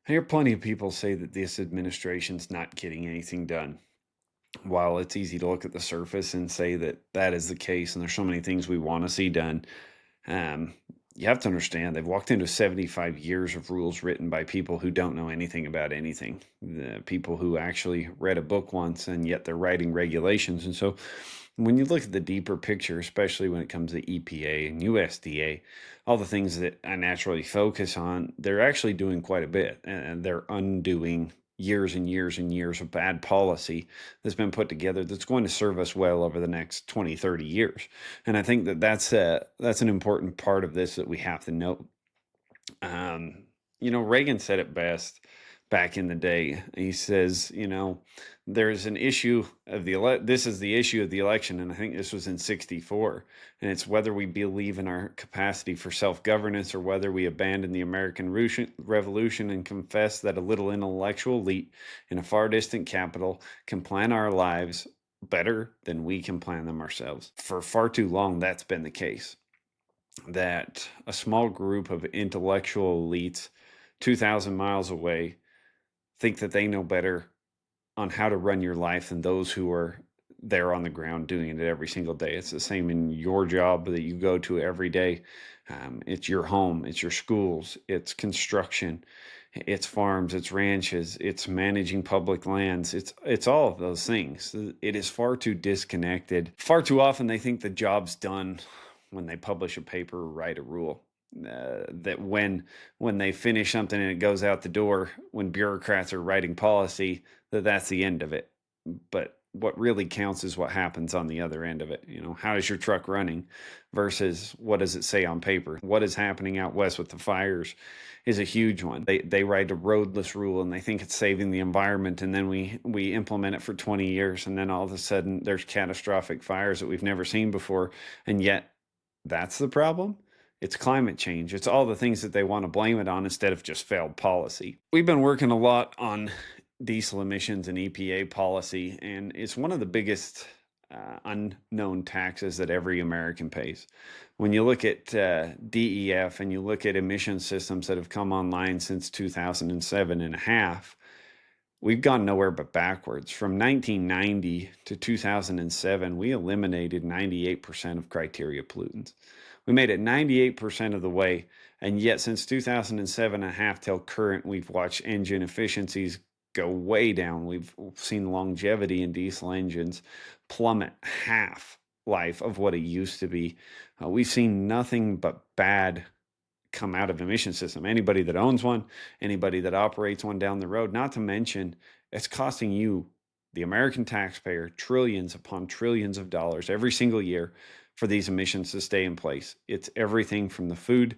I hear plenty of people say that this administration's not getting anything done. While it's easy to look at the surface and say that that is the case, and there's so many things we want to see done, um, you have to understand they've walked into 75 years of rules written by people who don't know anything about anything. The people who actually read a book once, and yet they're writing regulations. And so, when you look at the deeper picture, especially when it comes to EPA and USDA, all the things that I naturally focus on, they're actually doing quite a bit, and they're undoing years and years and years of bad policy that's been put together that's going to serve us well over the next 20, 30 years. And I think that that's an important part of this that we have to note. Um, Reagan said it best back in the day. He says, there's an issue of this is the issue of the election, and I think this was in '64, and it's whether we believe in our capacity for self-governance or whether we abandon the American Revolution and confess that a little intellectual elite in a far distant capital can plan our lives better than we can plan them ourselves. For far too long, that's been the case, that a small group of intellectual elites 2,000 miles away think that they know better on how to run your life than those who are there on the ground doing it every single day. It's the same in your job that you go to every day. It's your home, it's your schools, it's construction, it's farms, it's ranches, it's managing public lands. It's all of those things. It is far too disconnected. Far too often they think the job's done when they publish a paper or write a rule. That when they finish something and it goes out the door, when bureaucrats are writing policy, that's the end of it. But what really counts is what happens on the other end of it. How is your truck running versus what does it say on paper? What is happening out west with the fires is a huge one. They write a roadless rule and they think it's saving the environment, and then we implement it for 20 years, and then all of a sudden there's catastrophic fires that we've never seen before, and yet that's the problem. It's climate change. It's all the things that they want to blame it on instead of just failed policy. We've been working a lot on diesel emissions and EPA policy, and it's one of the biggest unknown taxes that every American pays. When you look at DEF and you look at emission systems that have come online since 2007 and a half, we've gone nowhere but backwards. From 1990 to 2007, we eliminated 98% of criteria pollutants. We made it 98% of the way, and yet since 2007 and a half till current, we've watched engine efficiencies go way down. We've seen longevity in diesel engines plummet half life of what it used to be. We've seen nothing but bad come out of emission system. Anybody that owns one, anybody that operates one down the road, not to mention it's costing you, the American taxpayer, trillions upon trillions of dollars every single year for these emissions to stay in place. It's everything from the food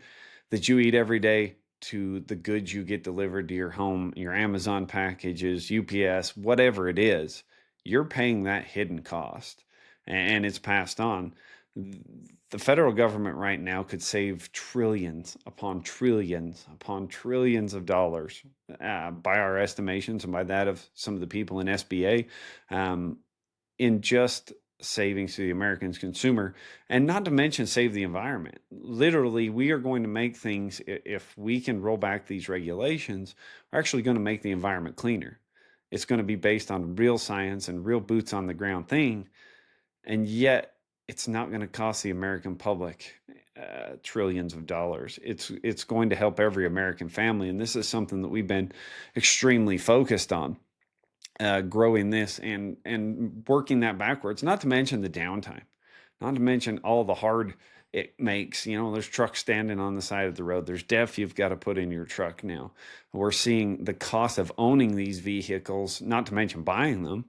that you eat every day to the goods you get delivered to your home, your Amazon packages, UPS, whatever it is. You're paying that hidden cost, and it's passed on. The federal government right now could save trillions upon trillions upon trillions of dollars, by our estimations and by that of some of the people in SBA, in just savings to the American consumer, and not to mention save the environment. Literally, we are going to make things, if we can roll back these regulations, we're actually going to make the environment cleaner. It's going to be based on real science and real boots on the ground thing, and yet it's not going to cost the American public trillions of dollars. It's going to help every American family, and this is something that we've been extremely focused on, growing this and working that backwards. Not to mention the downtime, not to mention all the hard it makes. There's trucks standing on the side of the road. There's DEF you've got to put in your truck now. We're seeing the cost of owning these vehicles, not to mention buying them,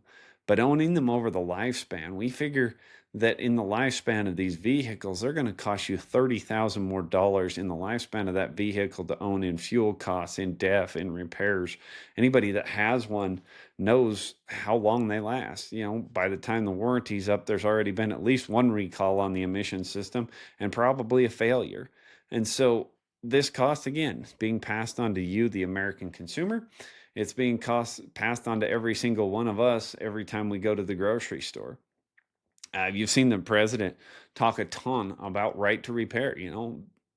but owning them over the lifespan. We figure that in the lifespan of these vehicles, they're going to cost you $30,000 more dollars in the lifespan of that vehicle to own, in fuel costs, in DEF, in repairs. Anybody that has one knows how long they last. By the time the warranty's up, there's already been at least one recall on the emission system and probably a failure. And so this cost, again, is being passed on to you, the American consumer. It's being passed on to every single one of us every time we go to the grocery store. You've seen the president talk a ton about right to repair.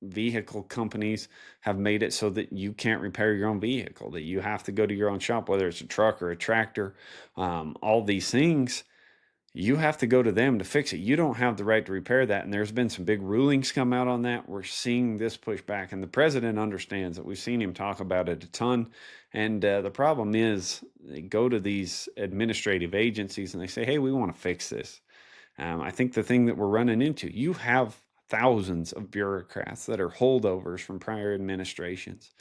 vehicle companies have made it so that you can't repair your own vehicle, that you have to go to your own shop, whether it's a truck or a tractor, all these things. You have to go to them to fix it. You don't have the right to repair that. And there's been some big rulings come out on that. We're seeing this pushback, and the president understands that. We've seen him talk about it a ton. And the problem is, they go to these administrative agencies and they say, hey, we want to fix this. I think the thing that we're running into, you have thousands of bureaucrats that are holdovers from prior administrations.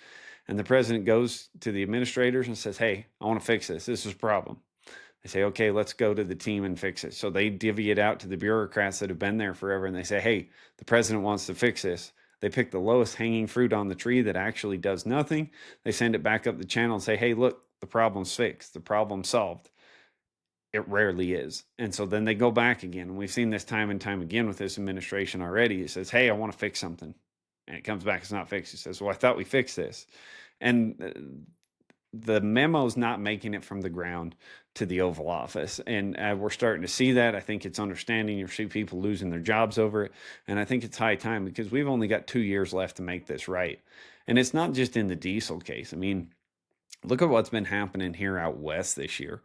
And the president goes to the administrators and says, hey, I want to fix this. This is a problem. They say, okay, let's go to the team and fix it. So they divvy it out to the bureaucrats that have been there forever. And they say, hey, the president wants to fix this. They pick the lowest hanging fruit on the tree that actually does nothing. They send it back up the channel and say, hey, look, the problem's fixed. The problem's solved. It rarely is. And so then they go back again. And we've seen this time and time again with this administration already. It says, hey, I want to fix something. And it comes back, it's not fixed. It says, well, I thought we fixed this. And the memo's not making it from the ground to the Oval Office. And we're starting to see that. I think it's understanding. You see people losing their jobs over it. And I think it's high time, because we've only got 2 years left to make this right. And it's not just in the diesel case. I mean, look at what's been happening here out west this year.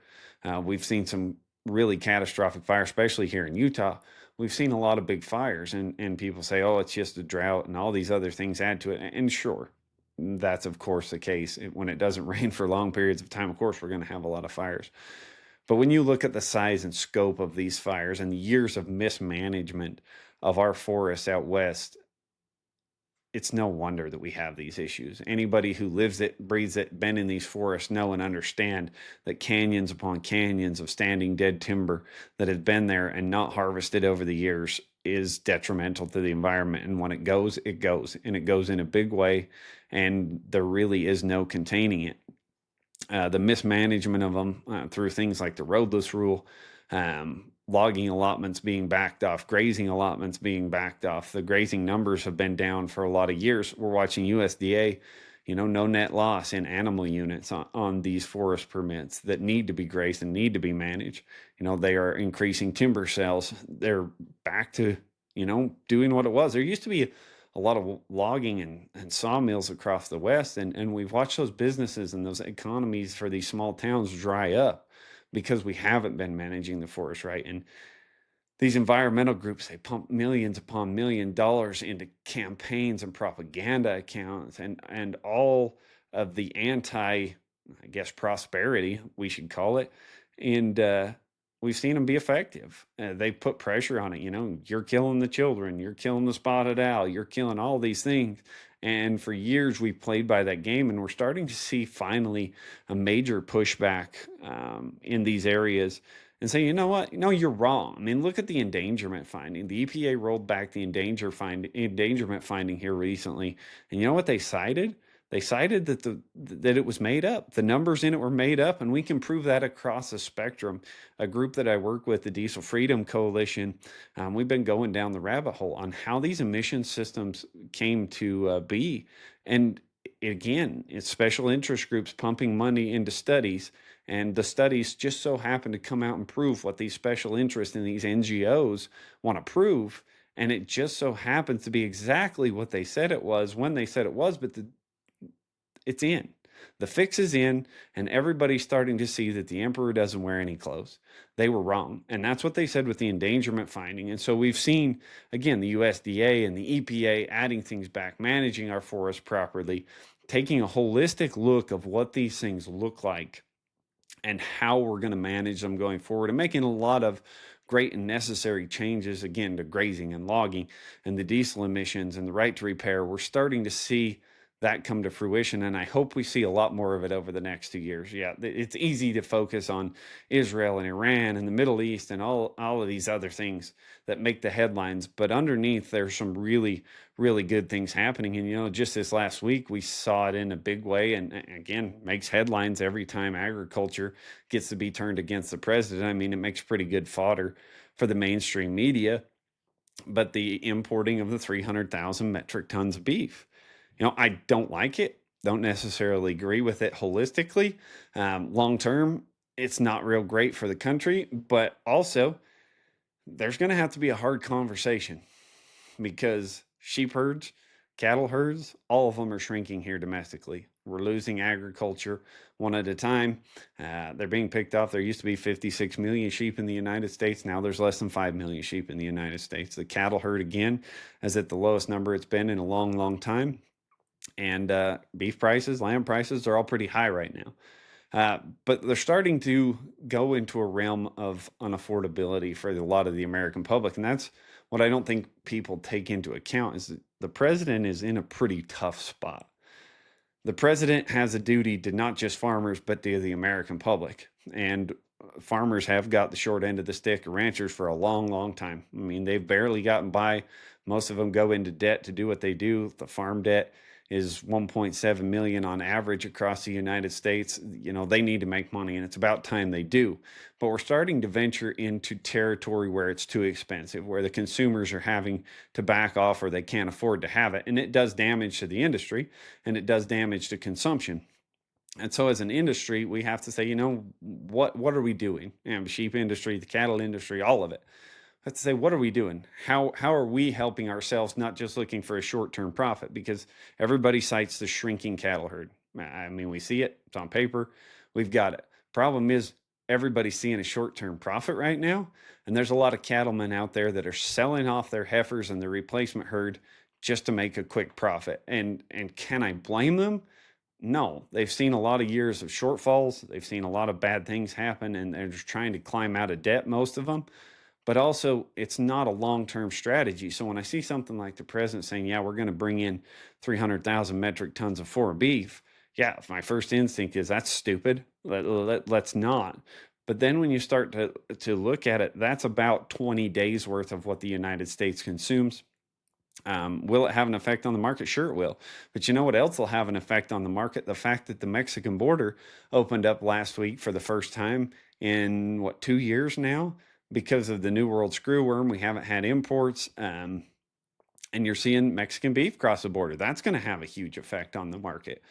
We've seen some really catastrophic fires, especially here in Utah. We've seen a lot of big fires, and people say, oh, it's just a drought, and all these other things add to it. And sure, that's of course the case. When it doesn't rain for long periods of time, of course, we're going to have a lot of fires. But when you look at the size and scope of these fires and the years of mismanagement of our forests out west, it's no wonder that we have these issues. Anybody who lives it, breathes it, been in these forests know and understand that canyons upon canyons of standing dead timber that has been there and not harvested over the years is detrimental to the environment. And when it goes, and it goes in a big way, and there really is no containing it. The mismanagement of them through things like the roadless rule, logging allotments being backed off, grazing allotments being backed off. The grazing numbers have been down for a lot of years. We're watching USDA, no net loss in animal units on these forest permits that need to be grazed and need to be managed. They are increasing timber sales. They're back to, doing what it was. There used to be a lot of logging and sawmills across the West. And we've watched those businesses and those economies for these small towns dry up because we haven't been managing the forest right. And these environmental groups, they pump millions upon $1 million into campaigns and propaganda accounts and all of the prosperity, we should call it. And we've seen them be effective. They put pressure on it. You're killing the children, you're killing the spotted owl, you're killing all these things. And for years, we played by that game, and we're starting to see finally a major pushback in these areas and say, you know what? No, you're wrong. I mean, look at the endangerment finding. The EPA rolled back the endangerment finding here recently. And you know what they cited? They cited that it was made up. The numbers in it were made up, and we can prove that across the spectrum. A group that I work with, the Diesel Freedom Coalition, we've been going down the rabbit hole on how these emission systems came to be. And again, it's special interest groups pumping money into studies, and the studies just so happen to come out and prove what these special interests in these NGOs want to prove. And it just so happens to be exactly what they said it was when they said it was, but it's in. The fix is in, and everybody's starting to see that the emperor doesn't wear any clothes. They were wrong, and that's what they said with the endangerment finding. And so we've seen, again, the USDA and the EPA adding things back, managing our forests properly, taking a holistic look of what these things look like and how we're going to manage them going forward, and making a lot of great and necessary changes, again, to grazing and logging and the diesel emissions and the right to repair. We're starting to see that come to fruition, and I hope we see a lot more of it over the next 2 years. Yeah, it's easy to focus on Israel and Iran and the Middle East and all of these other things that make the headlines, but underneath there's some really, really good things happening. And just this last week we saw it in a big way, and again, makes headlines every time agriculture gets to be turned against the president. I mean, it makes pretty good fodder for the mainstream media. But the importing of the 300,000 metric tons of beef, I don't like it, don't necessarily agree with it holistically. Long term, it's not real great for the country, but also there's going to have to be a hard conversation, because sheep herds cattle herds, all of them are shrinking here domestically. We're losing agriculture one at a time. They're being picked off. There used to be 56 million sheep in the United States. Now there's less than 5 million sheep in the United States. The cattle herd, again, is at the lowest number it's been in a long, long time. And beef prices, lamb prices are all pretty high right now. But they're starting to go into a realm of unaffordability for a lot of the American public. And that's what I don't think people take into account is that the president is in a pretty tough spot. The president has a duty to not just farmers, but to the American public. And farmers have got the short end of the stick of ranchers for a long, long time. I mean, they've barely gotten by. Most of them go into debt to do what they do. The farm debt is 1.7 million on average across the United States. You know, they need to make money, and it's about time they do. But we're starting to venture into territory where it's too expensive, where the consumers are having to back off or they can't afford to have it. And it does damage to the industry, and it does damage to consumption. And so as an industry, we have to say, you know, what are we doing? And the sheep industry, the cattle industry, all of it. Have to say, what are we doing? How are we helping ourselves, not just looking for a short-term profit? Because everybody cites the shrinking cattle herd. I mean, we see it, it's on paper, we've got it. Problem is, everybody's seeing a short-term profit right now, and there's a lot of cattlemen out there that are selling off their heifers and the replacement herd just to make a quick profit. And can I blame them? No, they've seen a lot of years of shortfalls. They've seen a lot of bad things happen, and they're just trying to climb out of debt, most of them. But also, it's not a long-term strategy. So when I see something like the president saying, yeah, we're going to bring in 300,000 metric tons of foreign beef, yeah, my first instinct is that's stupid. Let's not. But then when you start to look at it, that's about 20 days worth of what the United States consumes. Will it have an effect on the market? Sure, it will. But you know what else will have an effect on the market? The fact that the Mexican border opened up last week for the first time in, 2 years now? Because of the New World screwworm, we haven't had imports. And you're seeing Mexican beef cross the border. That's going to have a huge effect on the market.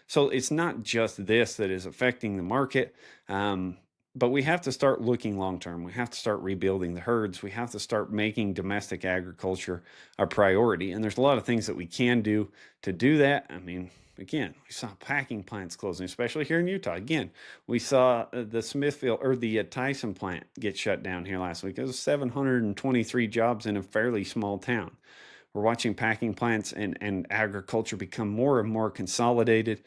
So it's not just this that is affecting the market. But we have to start looking long term. We have to start rebuilding the herds. We have to start making domestic agriculture a priority. And there's a lot of things that we can do to do that. I mean, again, we saw packing plants closing, especially here in Utah. Again, we saw the Smithfield or the Tyson plant get shut down here last week. It was 723 jobs in a fairly small town. We're watching packing plants and agriculture become more and more consolidated.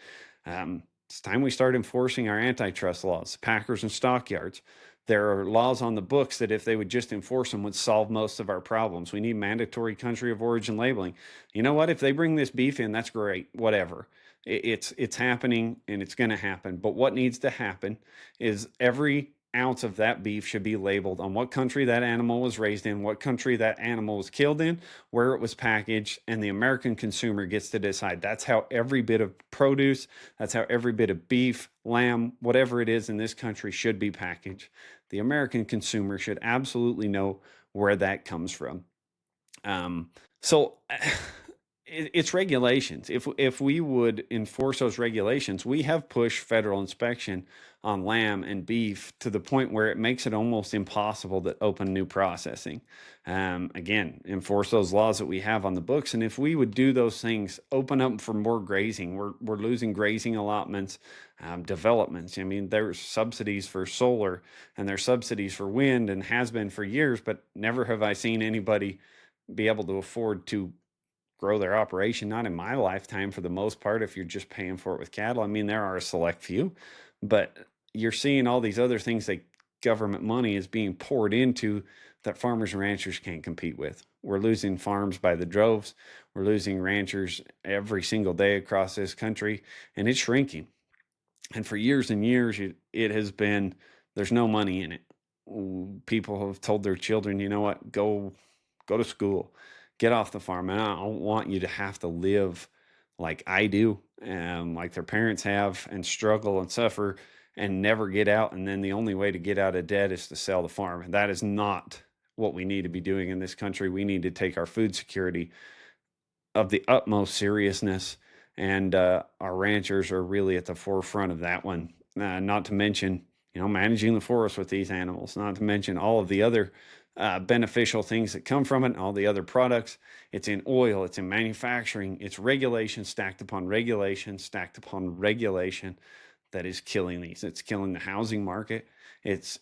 It's time we start enforcing our antitrust laws, packers and stockyards. There are laws on the books that if they would just enforce them would solve most of our problems. We need mandatory country of origin labeling. You know what? If they bring this beef in, that's great, whatever. It's happening and it's going to happen. But what needs to happen is every ounce of that beef should be labeled on what country that animal was raised in, what country that animal was killed in, where it was packaged, and the American consumer gets to decide. That's how every bit of produce, that's how every bit of beef, lamb, whatever it is in this country should be packaged. The American consumer should absolutely know where that comes from. So it's regulations. If we would enforce those regulations, we have pushed federal inspection on lamb and beef to the point where it makes it almost impossible to open new processing. Again, enforce those laws that we have on the books. And if we would do those things, open up for more grazing, we're losing grazing allotments, developments. I mean, there's subsidies for solar and there's subsidies for wind and has been for years, but never have I seen anybody be able to afford to grow their operation, not in my lifetime for the most part, if you're just paying for it with cattle. I mean, there are a select few, but you're seeing all these other things that government money is being poured into that farmers and ranchers can't compete with. We're losing farms by the droves. We're losing ranchers every single day across this country, and it's shrinking. And for years and years, it has been, there's no money in it. People have told their children, you know what, go to school, get off the farm. And I don't want you to have to live like I do, and like their parents have, and struggle and suffer and never get out. And then the only way to get out of debt is to sell the farm. And that is not what we need to be doing in this country. We need to take our food security of the utmost seriousness. And our ranchers are really at the forefront of that one. Not to mention, managing the forest with these animals, not to mention all of the other beneficial things that come from it, and all the other products. It's in oil, it's in manufacturing, it's regulation stacked upon regulation, stacked upon regulation that is killing these. It's killing the housing market. It's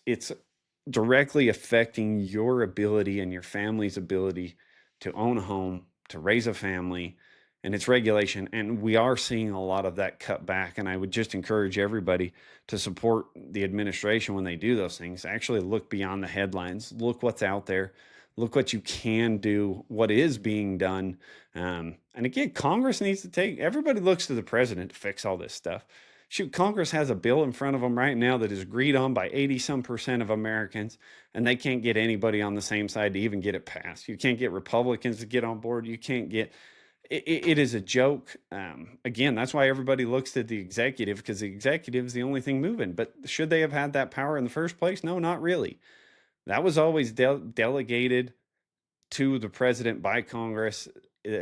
directly affecting your ability and your family's ability to own a home, to raise a family, and it's regulation. And we are seeing a lot of that cut back. And I would just encourage everybody to support the administration when they do those things. Actually, look beyond the headlines, look what's out there, look what you can do, what is being done. And again, Congress needs to take, everybody looks to the president to fix all this stuff. Shoot, Congress has a bill in front of them right now that is agreed on by 80 some percent of Americans, and they can't get anybody on the same side to even get it passed. You can't get Republicans to get on board. You can't get it is a joke. Again, that's why everybody looks to the executive, because the executive is the only thing moving. But should they have had that power in the first place? No, not really. That was always delegated to the president by Congress.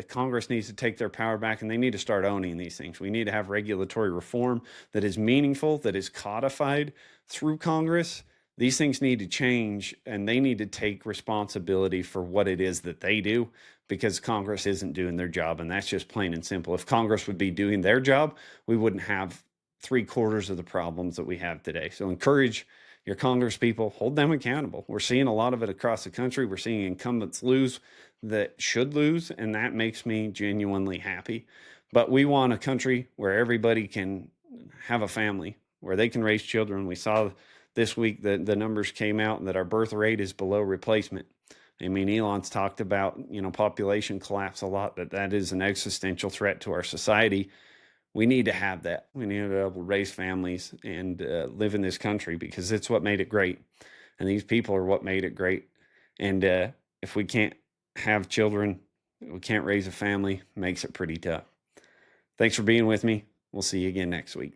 Congress needs to take their power back, and they need to start owning these things. We need to have regulatory reform that is meaningful, that is codified through Congress. These things need to change, and they need to take responsibility for what it is that they do, because Congress isn't doing their job, and that's just plain and simple. If Congress would be doing their job, we wouldn't have 3/4 of the problems that we have today. So encourage your Congress people, hold them accountable. We're seeing a lot of it across the country. We're seeing incumbents lose that should lose, and that makes me genuinely happy. But we want a country where everybody can have a family, where they can raise children. We saw this week that the numbers came out and that our birth rate is below replacement. I mean, Elon's talked about, population collapse a lot, that is an existential threat to our society. We need to have that. We need to be able to raise families and live in this country, because it's what made it great. And these people are what made it great. And if we can't have children, we can't raise a family, makes it pretty tough. Thanks for being with me. We'll see you again next week.